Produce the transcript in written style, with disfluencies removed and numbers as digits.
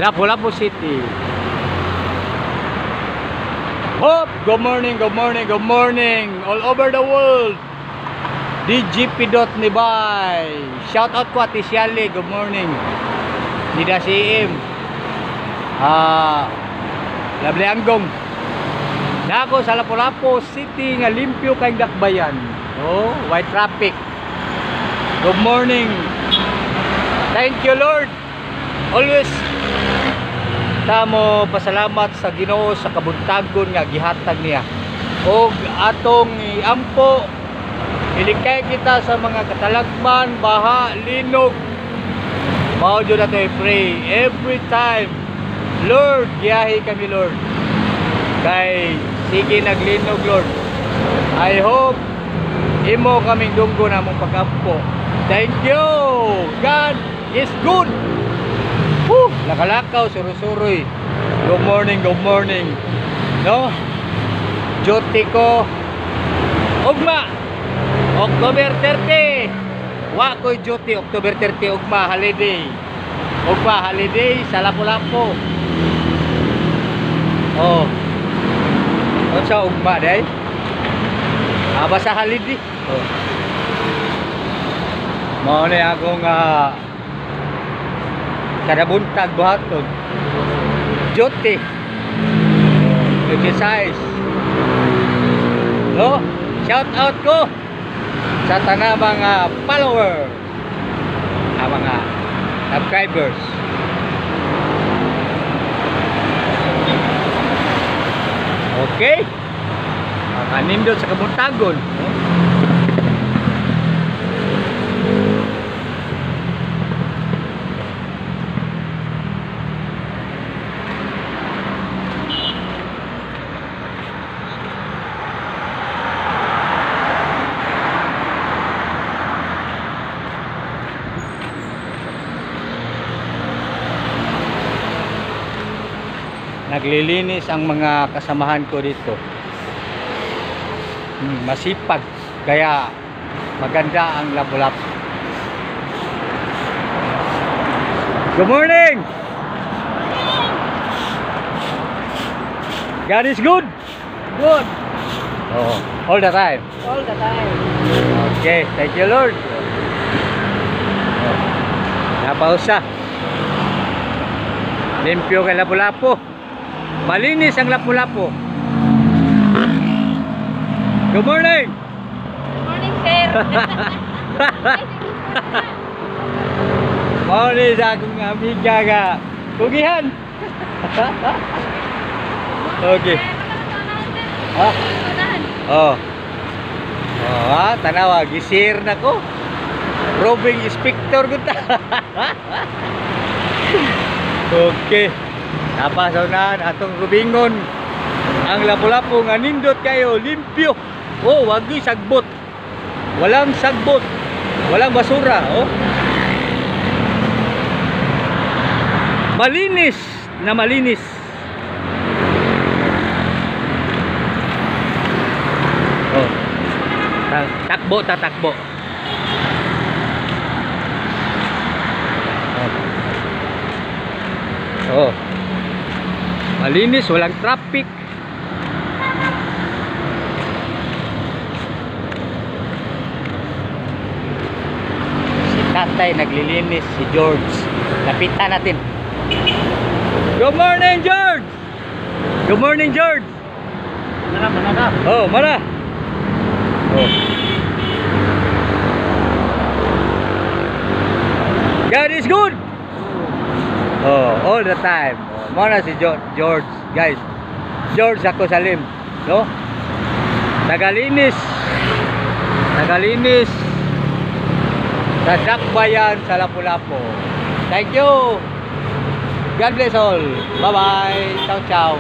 Lapu-Lapu City. Hope, good morning, good morning, good morning all over the world. DGP.Nibay. Shout out ko Ate Shally, good morning. Nida CM. Lovely Anggong. Nako sa Lapu-Lapu City nga limpyo kay dakbayan. Oh, white traffic. Good morning. Thank you Lord. Always tamo pasalamat sa Ginoo sa kabuntagon nga gihatag niya. Og atong iampo ilikay kita sa mga katalagman, baha, linog. Mao jud nato i-pray every time. Lord, giyahi kami Lord. Kay sige naglinog Lord. I hope imo kaming dunggo na mong pag-ampo. Thank you. God is good. Woo! Lakalakaw, surusuroy. Good morning, good morning. No? Duty ko. Ugma. October 30. Wa ko'y duty. October 30, ugma, holiday. Ugma, holiday sa Lapu-Lapu. Oh. Ano sa ugma, day? Basta holiday. Oh. Mao ni akong kada buntag buhaton duty size no, shout out ko sa tanang mga follower mga subscribers. Okay, makanindot sa kabuntagon no? Naglilinis ang mga kasamahan ko dito. Masipag, kaya maganda ang Lapu-Lapu. Good morning. God is good. Good. Oh, all the time. All the time. Okay, thank you Lord. Napausa. Limpyo kay Lapu-Lapu. Malinis ang Lapu-Lapu. Good morning. Good morning, sir. Morning sa akong amiga nga kugihan. Okay. Oh. Oh, tanawa gisir na ko. Roving inspector ko ta. Okay. Napasaw atong rubingon ang Lapu-Lapu nga nindot kayo, limpyo. Oh, wag gyud sagbot. Walang sagbot. Walang basura, oh. Malinis na malinis. Oh. Takbo ta takbo. Oh. Malinis, walang traffic. Si tatay naglilinis, si George. Lapitan natin. Good morning, George! Good morning, George! Mana. Oh, mana? Oh. God is good! Oh, all the time. Muna si George, guys. George ako Salim, no? Tagalinis sa dakbayan sa Lapu-Lapu. Thank you. God bless all. Bye bye. Ciao ciao.